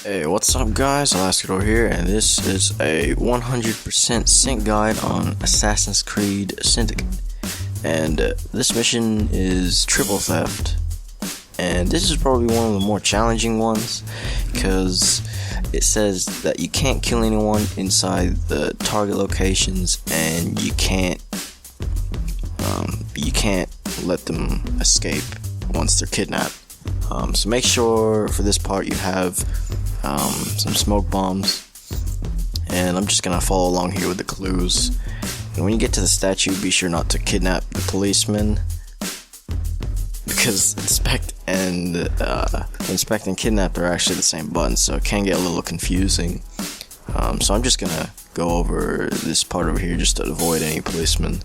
Hey, what's up guys, Alaskador here, and this is a 100% sync guide on Assassin's Creed Syndicate. And this mission is triple theft, and this is probably one of the more challenging ones, because it says that you can't kill anyone inside the target locations, and you can't let them escape once they're kidnapped. So make sure for this part you have some smoke bombs, and I'm just gonna follow along here with the clues. And when you get to the statue, be sure not to kidnap the policeman, because inspect and kidnap are actually the same button, so it can get a little confusing. So I'm just gonna go over this part over here just to avoid any policemen,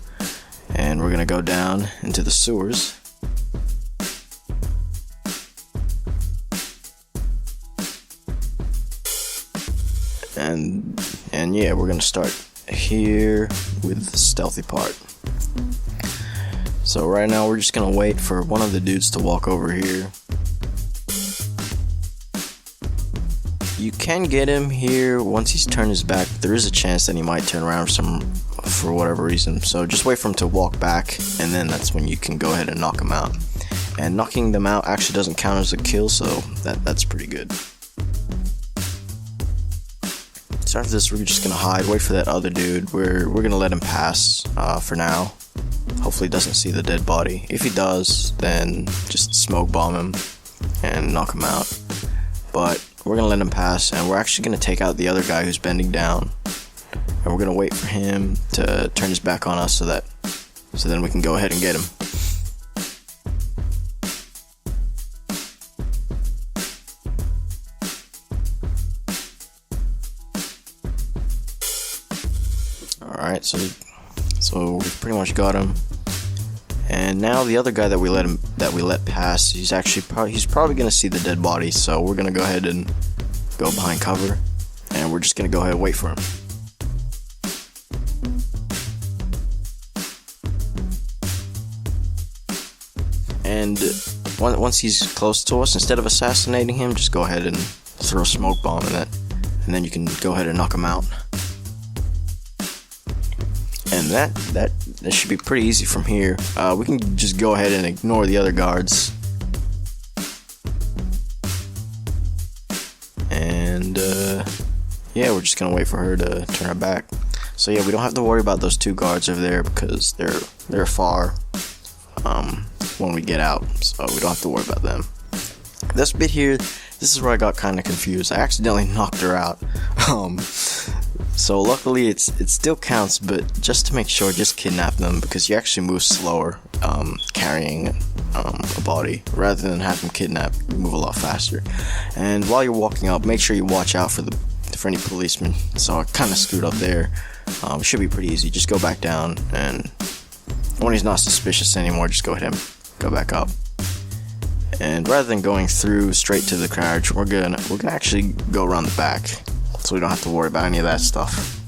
and we're gonna go down into the sewers. And yeah, we're gonna start here with the stealthy part. So right now we're just gonna wait for one of the dudes to walk over here. You can get him here once he's turned his back. There is a chance that he might turn around for whatever reason, so just wait for him to walk back, and then that's when you can go ahead and knock him out. And knocking them out actually doesn't count as a kill, so that's pretty good. So after this, we're just gonna hide, wait for that other dude. We're gonna let him pass for now. Hopefully he doesn't see the dead body. If he does, then just smoke bomb him and knock him out. But we're gonna let him pass, and we're actually gonna take out the other guy who's bending down, and we're gonna wait for him to turn his back on us so then we can go ahead and get him. Alright, so we've pretty much got him, and now the other guy that we let pass, he's probably gonna see the dead body, so we're gonna go ahead and go behind cover, and we're just gonna go ahead and wait for him. And once he's close to us, instead of assassinating him, just go ahead and throw a smoke bomb in it, and then you can go ahead and knock him out. And that should be pretty easy from here. We can just go ahead and ignore the other guards. And yeah, we're just gonna wait for her to turn her back. So yeah, we don't have to worry about those two guards over there, because they're far when we get out, so we don't have to worry about them. This bit here, this is where I got kind of confused. I accidentally knocked her out. So luckily it still counts, but just to make sure, just kidnap them, because you actually move slower carrying a body rather than have them kidnapped. You move a lot faster. And while you're walking up, make sure you watch out for any policemen. So I kind of screwed up there. It should be pretty easy. Just go back down, and when he's not suspicious anymore, just go ahead and go back up. And rather than going through straight to the carriage, we're gonna actually go around the back, so we don't have to worry about any of that stuff.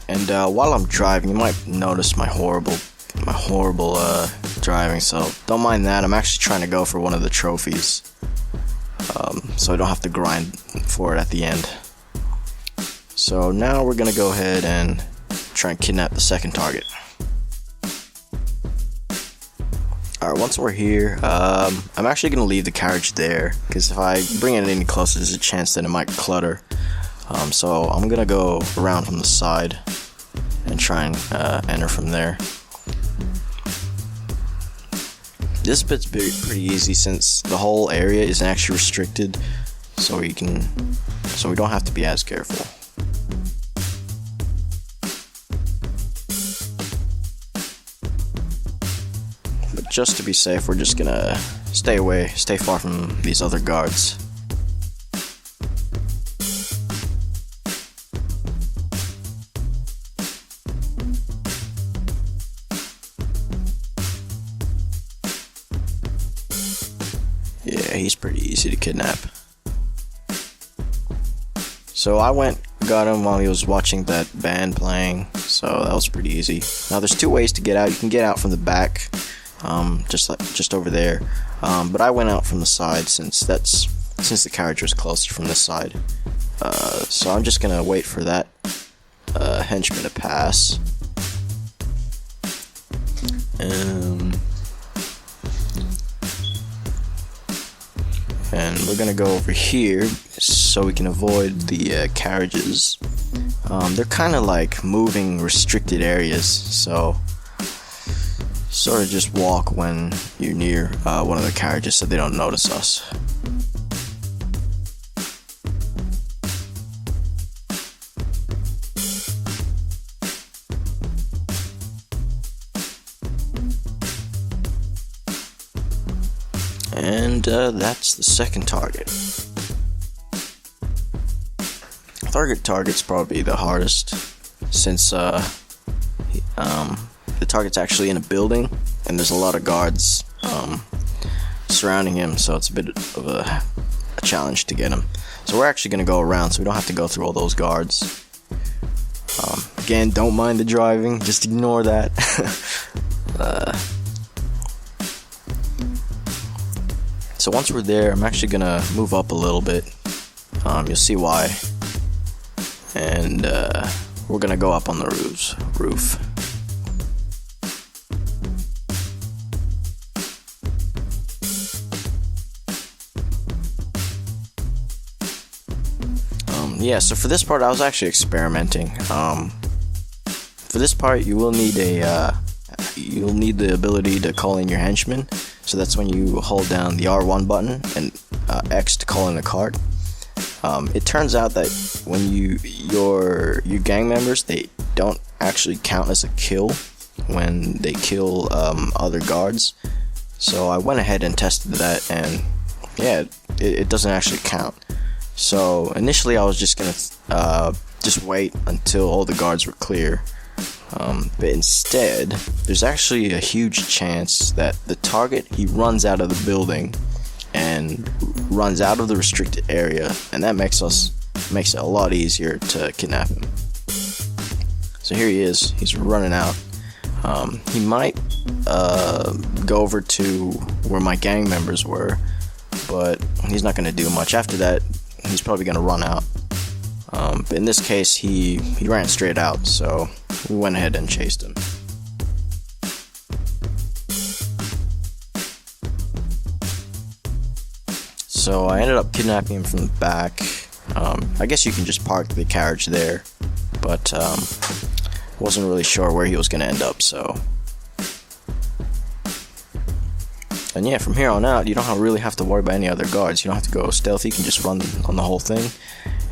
And while I'm driving, you might notice my horrible driving, so don't mind that. I'm actually trying to go for one of the trophies, so I don't have to grind for it at the end. So now we're gonna go ahead and try and kidnap the second target. Alright, once we're here, I'm actually going to leave the carriage there, because if I bring it any closer, there's a chance that it might clutter. So I'm going to go around from the side and try and enter from there. This bit's pretty easy, since the whole area isn't actually restricted, so we don't have to be as careful. Just to be safe, we're just gonna stay far from these other guards. Yeah, he's pretty easy to kidnap. So I got him while he was watching that band playing. So that was pretty easy. Now there's two ways to get out. You can get out from the back, just over there. But I went out from the side since the carriage was closer from this side. So I'm just gonna wait for that henchman to pass. And we're gonna go over here so we can avoid the carriages. They're kind of like moving restricted areas, so sort of just walk when you're near one of the carriages so they don't notice us. And that's the second target. Third target's probably the hardest, since the target's actually in a building and there's a lot of guards surrounding him, so it's a bit of a challenge to get him. So we're actually going to go around so we don't have to go through all those guards. Again, don't mind the driving, just ignore that. So once we're there, I'm actually gonna move up a little bit. You'll see why. And we're gonna go up on the roof. Yeah, so for this part I was actually experimenting. For this part you will need you'll need the ability to call in your henchmen. So that's when you hold down the R1 button and X to call in a cart. It turns out that when your gang members, they don't actually count as a kill when they kill other guards. So I went ahead and tested that, and yeah, it doesn't actually count. So initially I was just gonna just wait until all the guards were clear. But instead, there's actually a huge chance that the target, he runs out of the building and runs out of the restricted area, and that makes it a lot easier to kidnap him. So here he is, he's running out. He might go over to where my gang members were, but he's not going to do much. After that, he's probably going to run out. But in this case, he ran straight out, so we went ahead and chased him. So I ended up kidnapping him from the back. I guess you can just park the carriage there, but wasn't really sure where he was going to end up, so. And yeah, from here on out, you don't really have to worry about any other guards. You don't have to go stealthy, you can just run on the whole thing.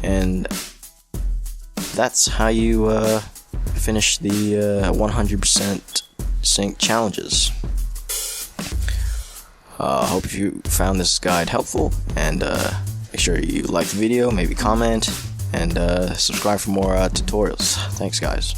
And that's how you finish the 100% sync challenges. Hope you found this guide helpful, and make sure you like the video, maybe comment, and subscribe for more tutorials. Thanks, guys.